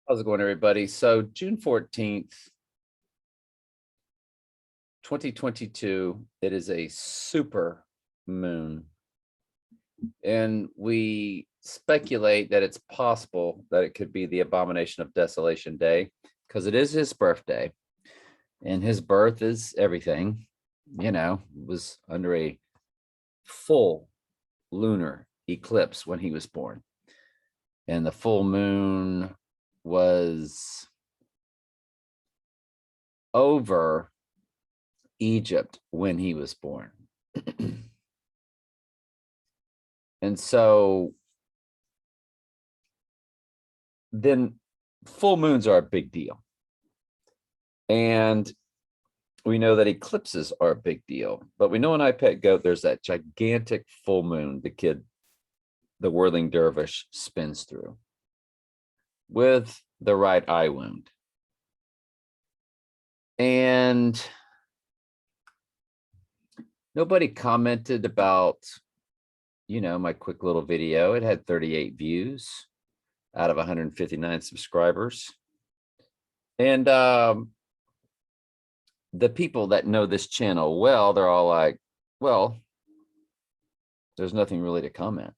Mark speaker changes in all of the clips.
Speaker 1: How's it going, everybody? So June 14th, 2022, it is a super moon. And we speculate that it's possible that it could be the Abomination of Desolation Day because it is his birthday. And his birth is everything, was under a full lunar eclipse when he was born. And the full moon was over Egypt when he was born. And so then full moons are a big deal. And we know that eclipses are a big deal, but we know in I Pet Goat, there's that gigantic full moon the whirling dervish spins through with the right eye wound. And nobody commented about, my quick little video. It had 38 views out of 159 subscribers. And the people that know this channel well, they're all like, well, there's nothing really to comment.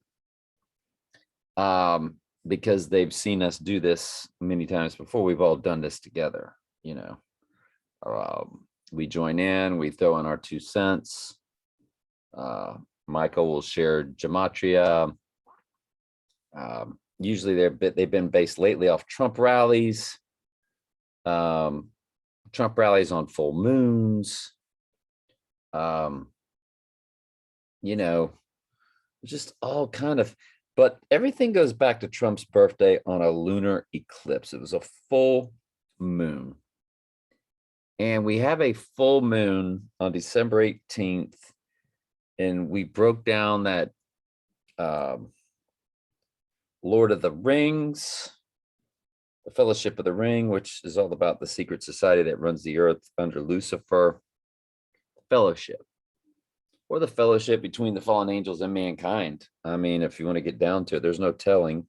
Speaker 1: Because they've seen us do this many times before. We've all done this together, we join in, we throw in our 2 cents. Michael will share gematria. Usually they've been based lately off Trump rallies. Trump rallies on full moons. Just all kind of, but everything goes back to Trump's birthday on a lunar eclipse. It was a full moon. And we have a full moon on December 18th. And we broke down that Lord of the Rings, the Fellowship of the Ring, which is all about the secret society that runs the earth under Lucifer. Fellowship, or the fellowship between the fallen angels and mankind. I mean, if you want to get down to it, there's no telling,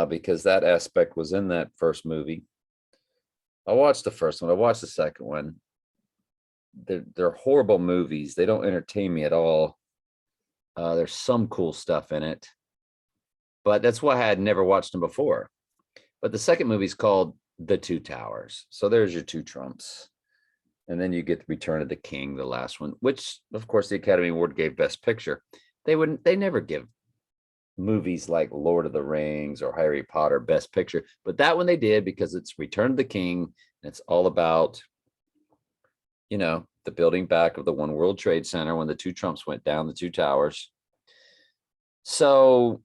Speaker 1: because that aspect was in that first movie. I watched the first one. I watched the second one. They're horrible movies. They don't entertain me at all. There's some cool stuff in it, but that's why I had never watched them before. But the second movie is called The Two Towers. So there's your 2 Trumps. And then you get the Return of the King, the last one, which of course the Academy Award gave Best Picture. They never give movies like Lord of the Rings or Harry Potter Best Picture, but that one they did because it's Return of the King. And it's all about, the building back of the One World Trade Center when the 2 Trumps went down, the 2 towers. So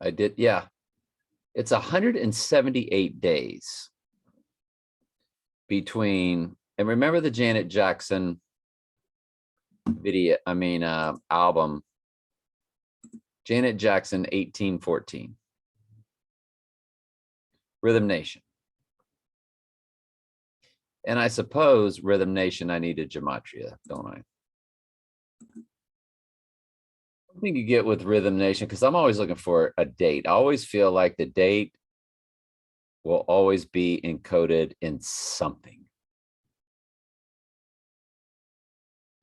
Speaker 1: I did, yeah. It's 178 days between, and remember the Janet Jackson album, Janet Jackson 1814, Rhythm Nation. And I suppose Rhythm Nation, I needed gematria, don't I? I think you get with Rhythm Nation, because I'm always looking for a date. I always feel like the date will always be encoded in something.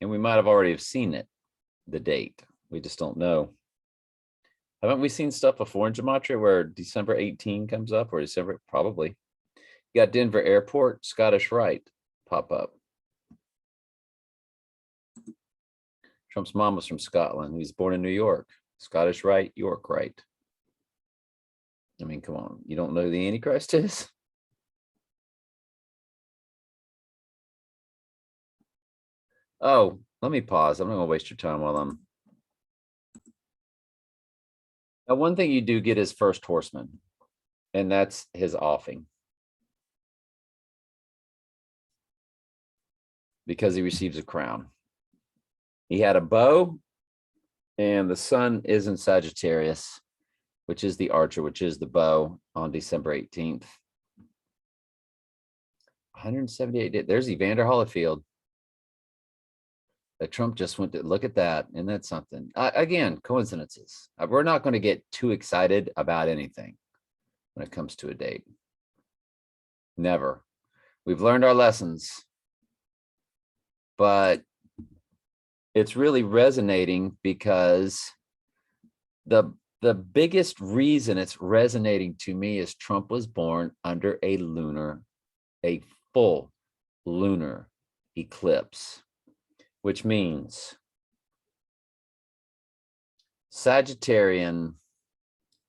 Speaker 1: And we might have already have seen it, the date. We just don't know. Haven't we seen stuff before in gematria where December 18 comes up, or December? Probably. You got Denver Airport, Scottish Rite pop up. Trump's mom was from Scotland. He was born in New York. Scottish Rite, York Rite. I mean, come on. You don't know who the Antichrist is? Oh, let me pause. I'm not going to waste your time while I'm... Now, one thing you do get is First Horseman, and that's his offing, because he receives a crown. He had a bow, and the sun is in Sagittarius. which is the archer, which is the bow, on December 18th. 178 days. There's Evander Holyfield. That Trump just went to look at that. Isn't that something? Again, coincidences. We're not going to get too excited about anything when it comes to a date. Never. We've learned our lessons, but it's really resonating because the biggest reason it's resonating to me is Trump was born under a full lunar eclipse, which means Sagittarian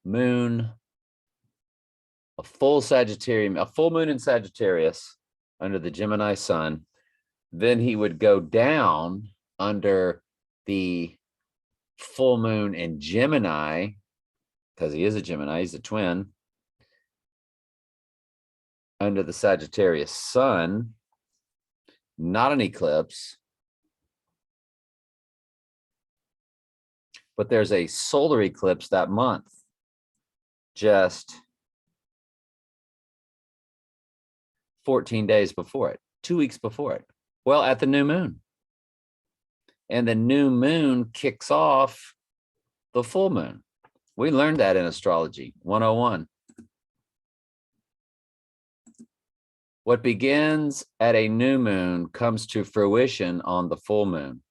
Speaker 1: moon, a full moon in Sagittarius under the Gemini sun. Then he would go down under the full moon in Gemini, because he is a Gemini, he's a twin, under the Sagittarius sun, not an eclipse, but there's a solar eclipse that month, just 14 days before it, 2 weeks before it. Well, at the new moon. And the new moon kicks off the full moon. We learned that in Astrology 101. What begins at a new moon comes to fruition on the full moon.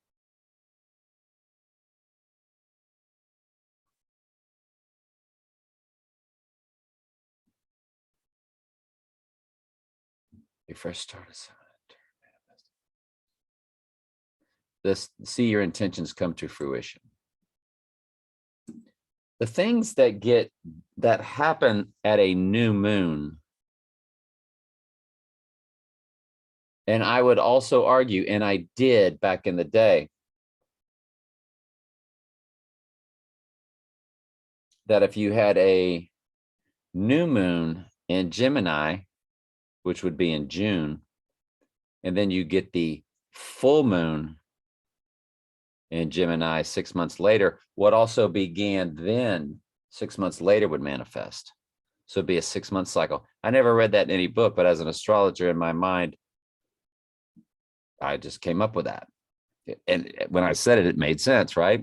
Speaker 1: You first started. See your intentions come to fruition. The things that happen at a new moon, and I would also argue, and I did back in the day, that if you had a new moon in Gemini, which would be in June, and then you get the full moon in Gemini 6 months later, what also began then 6 months later would manifest. So it'd be a 6-month cycle. I never read that in any book, but as an astrologer in my mind, I just came up with that. And when I said it, it made sense, right?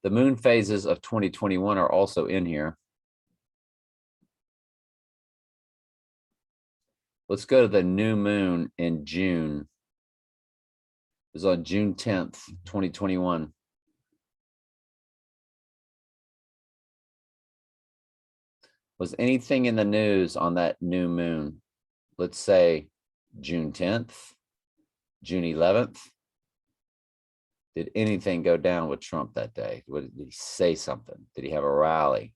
Speaker 1: The moon phases of 2021 are also in here. Let's go to the new moon in June. It was on June 10th, 2021. Was anything in the news on that new moon? Let's say June 10th, June 11th. Did anything go down with Trump that day? Did he say something? Did he have a rally?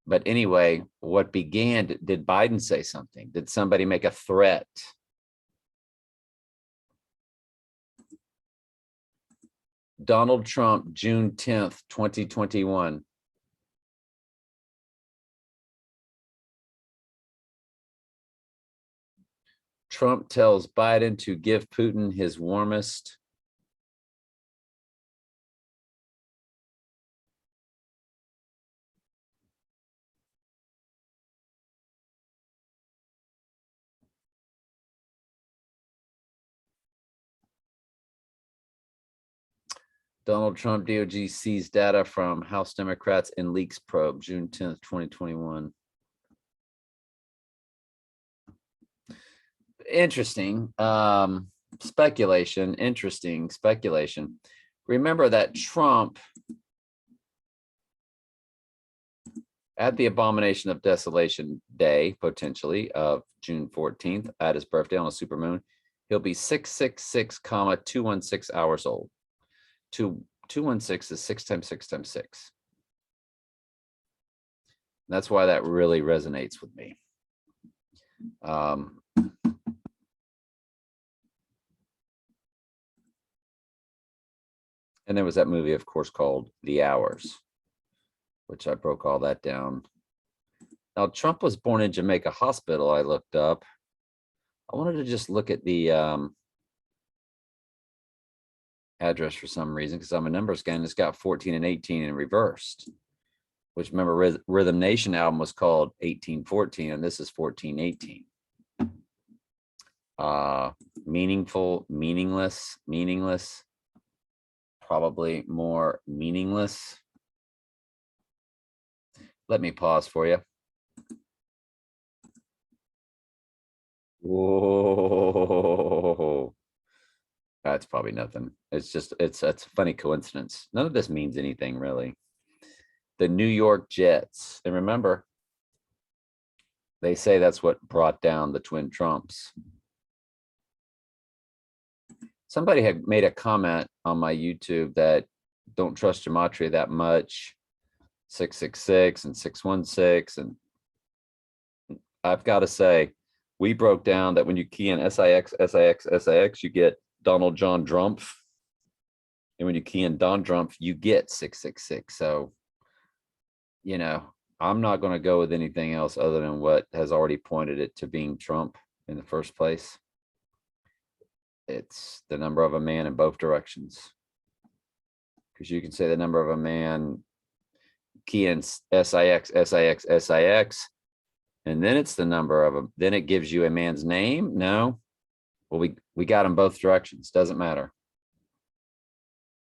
Speaker 1: But anyway, what began, did Biden say something? Did somebody make a threat? Donald Trump, June 10th, 2021. Trump tells Biden to give Putin his warmest. Donald Trump, DOJ seized data from House Democrats in leaks probe, June 10th, 2021. Interesting. Speculation, interesting speculation. Remember that Trump, at the Abomination of Desolation Day, potentially, of June 14th, at his birthday on a supermoon, he'll be 666,216 hours old. 216 is 6 times 6 times 6. That's why that really resonates with me. And there was that movie, of course, called The Hours, which I broke all that down. Now, Trump was born in Jamaica Hospital, I looked up. I wanted to just look at the address for some reason because I'm a numbers guy and it's got 14 and 18 in reversed. Which remember Rhythm Nation album was called 1814 and this is 1418. Meaningful, meaningless, probably more meaningless. Let me pause for you. Whoa. That's probably nothing. It's just, it's a funny coincidence. None of this means anything really. The New York Jets. And remember, they say that's what brought down the twin Trumps. Somebody had made a comment on my YouTube that don't trust gematria that much. 666 and 616. And I've got to say, we broke down that when you key in SIX, you get Donald John Drumpf. And when you key in Don Drumpf, you get 666. So, you know, I'm not going to go with anything else other than what has already pointed it to being Trump in the first place. It's the number of a man in both directions. Because you can say the number of a man, key in SIX, and then it's the number of them. Then it gives you a man's name. No, well, we got them both directions. Doesn't matter.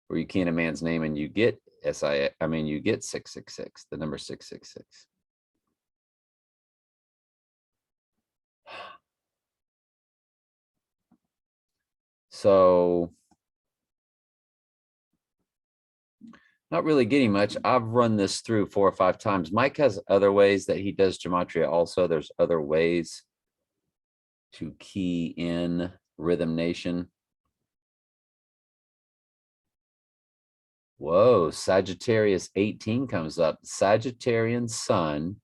Speaker 1: Where you key in a man's name and you get you get 666, the number 666. So not really getting much. I've run this through 4 or 5 times. Mike has other ways that he does gematria also. There's other ways to key in Rhythm Nation. Whoa, Sagittarius 18 comes up. Sagittarian sun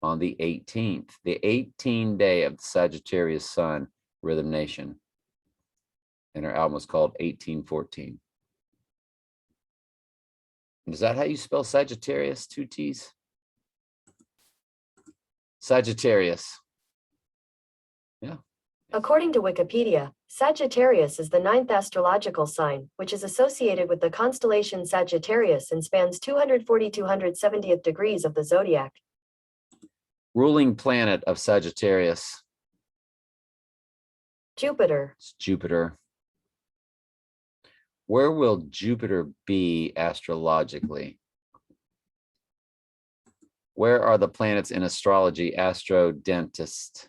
Speaker 1: on the 18th, the 18th day of the Sagittarius sun, Rhythm Nation. And her album was called 1814. Is that how you spell Sagittarius? 2 T's? Sagittarius. Yeah.
Speaker 2: According to Wikipedia, Sagittarius is the 9th astrological sign, which is associated with the constellation Sagittarius and spans 240-270th degrees of the zodiac.
Speaker 1: Ruling planet of Sagittarius.
Speaker 2: Jupiter.
Speaker 1: It's Jupiter. Where will Jupiter be astrologically? Where are the planets in astrology? Astrodentist.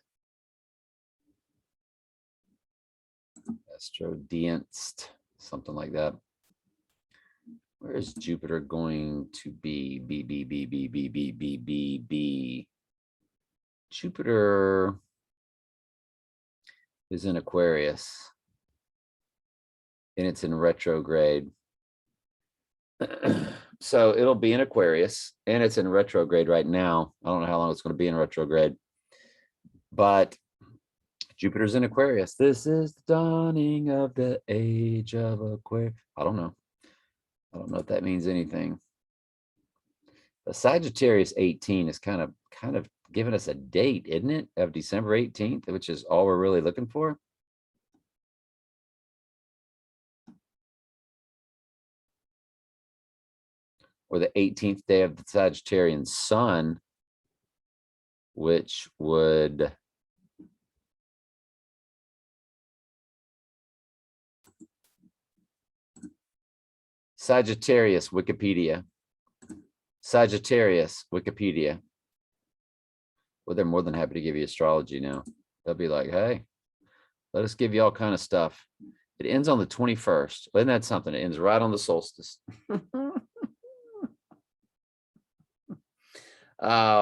Speaker 1: Astrodentist, something like that. Where is Jupiter going to be? Jupiter is in Aquarius. And it's in retrograde. So it'll be in Aquarius and it's in retrograde right now. I don't know how long it's going to be in retrograde, but Jupiter's in Aquarius. This is the dawning of the age of Aquarius. I don't know. I don't know if that means anything. The Sagittarius 18 is kind of giving us a date, isn't it? Of December 18th, which is all we're really looking for. Or the 18th day of the Sagittarian sun, which would Sagittarius Wikipedia. Sagittarius Wikipedia. Well, they're more than happy to give you astrology now. They'll be like, hey, let us give you all kind of stuff. It ends on the 21st. Isn't that something? It ends right on the solstice.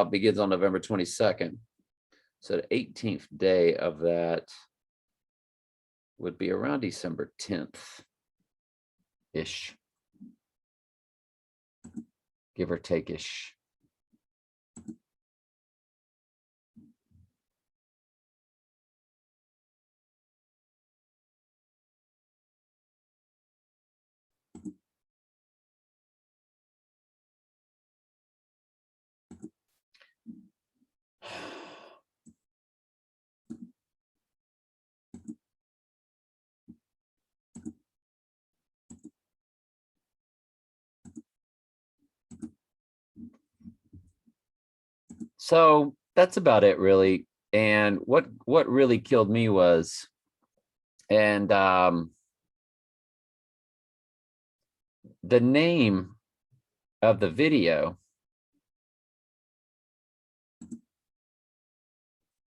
Speaker 1: Begins on November 22nd. So the 18th day of that would be around December 10th-ish. Give or take-ish. So that's about it, really. And what really killed me was, and the name of the video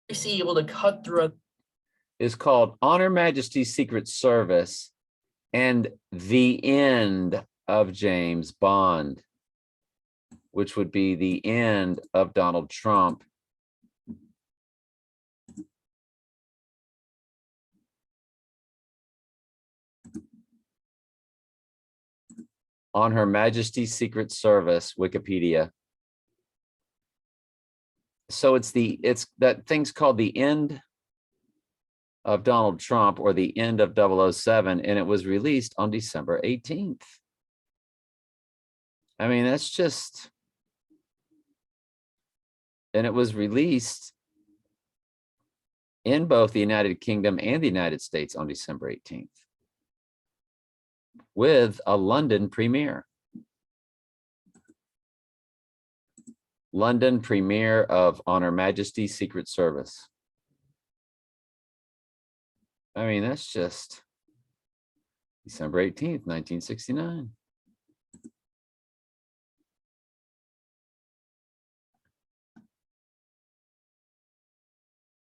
Speaker 3: Basically able to cut through a
Speaker 1: is called On Her Majesty's Secret Service and the End of James Bond, which would be the end of Donald Trump. On Her Majesty's Secret Service, Wikipedia. So it's that thing's called the end of Donald Trump, or the end of 007, and it was released on December 18th. I mean, that's just, and it was released in both the United Kingdom and the United States on December 18th with a London premiere. London premiere of On Her Majesty's Secret Service. I mean, that's just December 18th, 1969.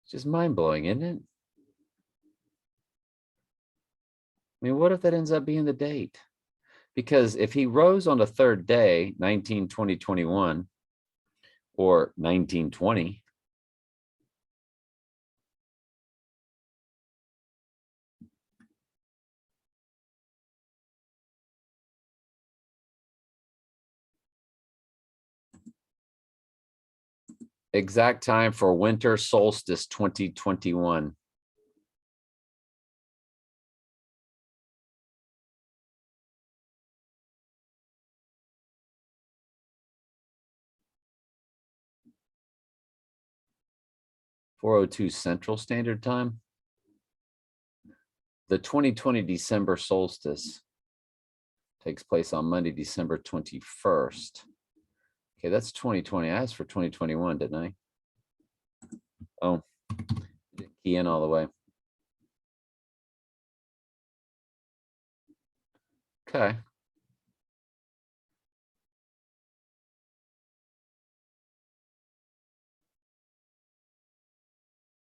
Speaker 1: It's just mind-blowing, isn't it? I mean, what if that ends up being the date? Because if he rose on the third day, 1920, 21, or 1920, exact time for winter solstice 2021. (4:02) Central Standard Time. The 2020 December solstice takes place on Monday, December 21st. Okay, that's 2020. I asked for 2021, didn't I? Oh, didn't key in all the way. Okay.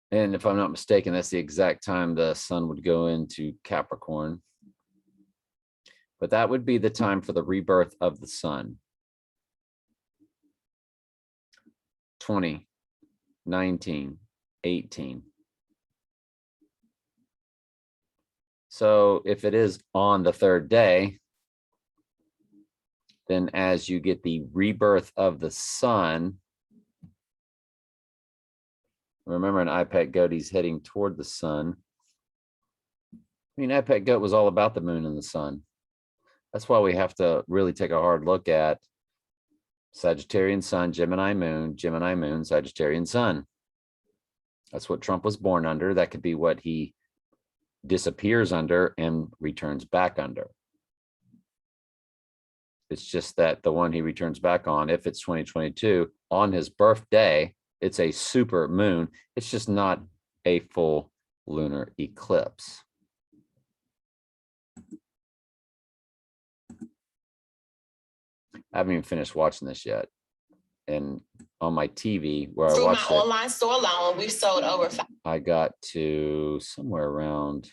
Speaker 1: And if I'm not mistaken, that's the exact time the sun would go into Capricorn. But that would be the time for the rebirth of the sun. 20, 19, 18. So if it is on the third day, then as you get the rebirth of the sun, remember an IPAC goat, he's heading toward the sun. I mean, IPAC goat was all about the moon and the sun. That's why we have to really take a hard look at Sagittarian sun, Gemini moon, Sagittarian sun. That's what Trump was born under. That could be what he disappears under and returns back under. It's just that the one he returns back on, if it's 2022, on his birthday, it's a super moon. It's just not a full lunar eclipse. I haven't even finished watching this yet. And on my TV where I watched it,
Speaker 4: online store alone, we've sold over 5.
Speaker 1: I got to somewhere around,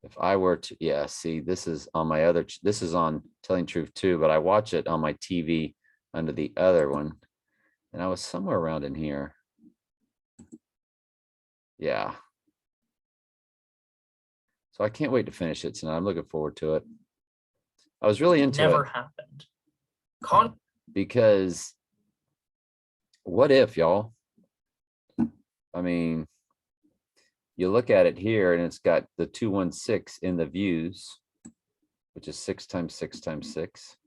Speaker 1: if I were to, yeah, see, this is on my other, this is on Telling Truth too, but I watch it on my TV under the other one. And I was somewhere around in here. Yeah. So I can't wait to finish it tonight. I'm looking forward to it. I was really into
Speaker 3: never
Speaker 1: it
Speaker 3: happened.
Speaker 1: because what if, y'all? I mean, you look at it here and it's got the 216 in the views, which is 6 times 6 times 6.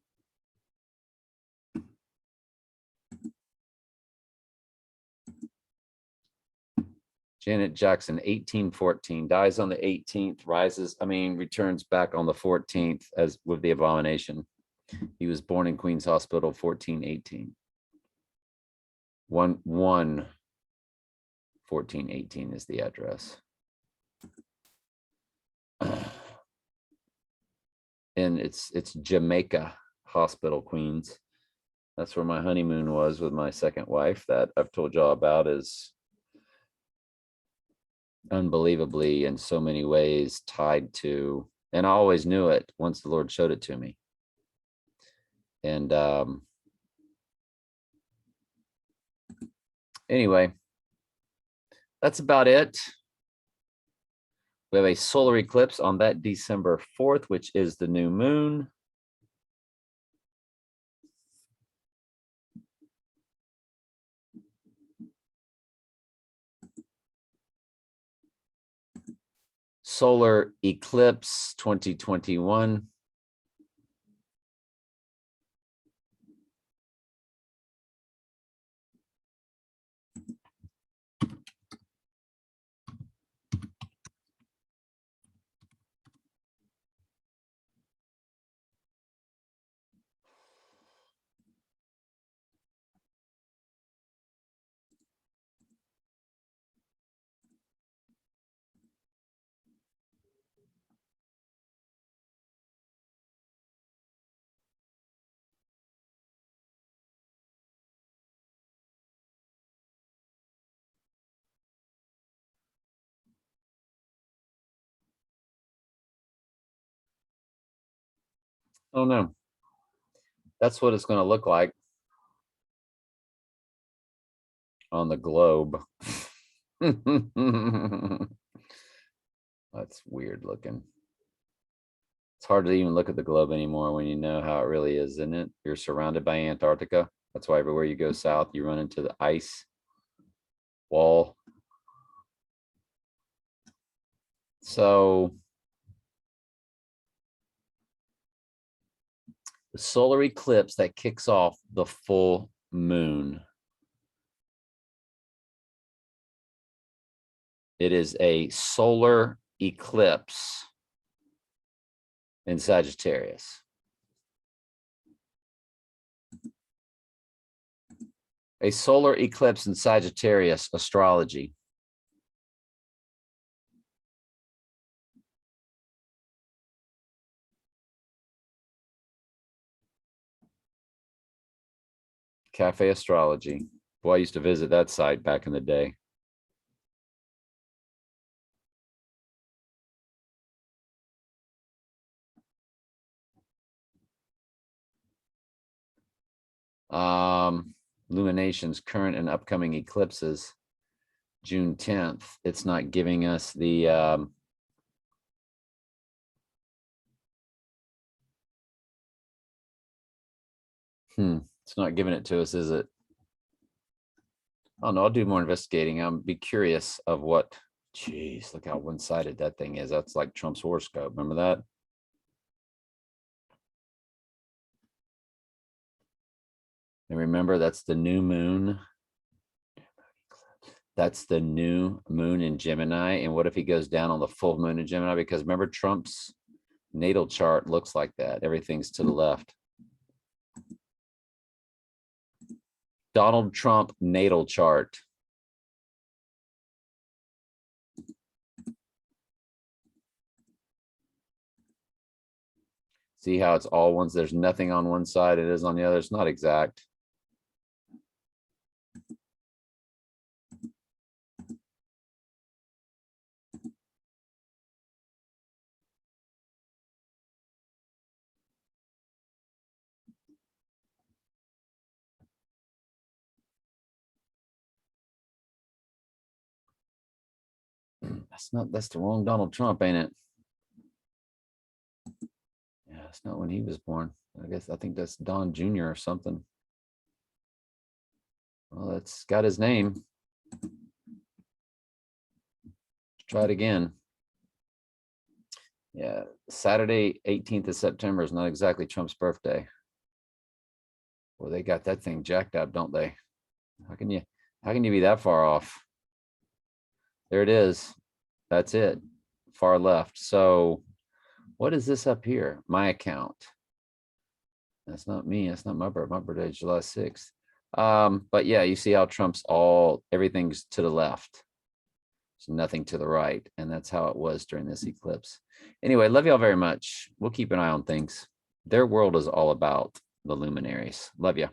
Speaker 1: Janet Jackson, 1814, dies on the 18th, rises, returns back on the 14th as with the Abomination. He was born in Queen's Hospital, 1418. 1418 is the address. And it's Jamaica Hospital, Queens. That's where my honeymoon was with my second wife that I've told y'all about, is unbelievably in so many ways tied to, and I always knew it once the Lord showed it to me. And anyway, that's about it. We have a solar eclipse on that December 4th, which is the new moon. Solar eclipse 2021. Oh no. That's what it's going to look like on the globe. That's weird looking. It's hard to even look at the globe anymore when you know how it really is, isn't it? You're surrounded by Antarctica. That's why everywhere you go south, you run into the ice wall. So the solar eclipse that kicks off the full moon. It is a solar eclipse in Sagittarius. A solar eclipse in Sagittarius astrology. Cafe Astrology. Boy, I used to visit that site back in the day. Luminations, current and upcoming eclipses, June 10th. It's not giving us the it's not giving it to us, is it? Oh no, I'll do more investigating. I'll be curious of what. Jeez, look how one-sided that thing is. That's like Trump's horoscope. Remember that? And remember, that's the new moon. That's the new moon in Gemini. And what if he goes down on the full moon in Gemini? Because remember, Trump's natal chart looks like that. Everything's to the left. Donald Trump natal chart. See how it's all ones. There's nothing on one side. It is on the other. It's not exact. That's the wrong Donald Trump, ain't it? Yeah, it's not when he was born. I think that's Don Jr. or something. Well, that's got his name. Let's try it again. Yeah, Saturday, 18th of September is not exactly Trump's birthday. Well, they got that thing jacked up, don't they? How can you be that far off? There it is. That's it. Far left. So what is this up here? My account. That's not me. That's not my birthday. My birthday is July 6th. But yeah, you see how Trump's everything's to the left. There's nothing to the right. And that's how it was during this eclipse. Anyway, love y'all very much. We'll keep an eye on things. Their world is all about the luminaries. Love you.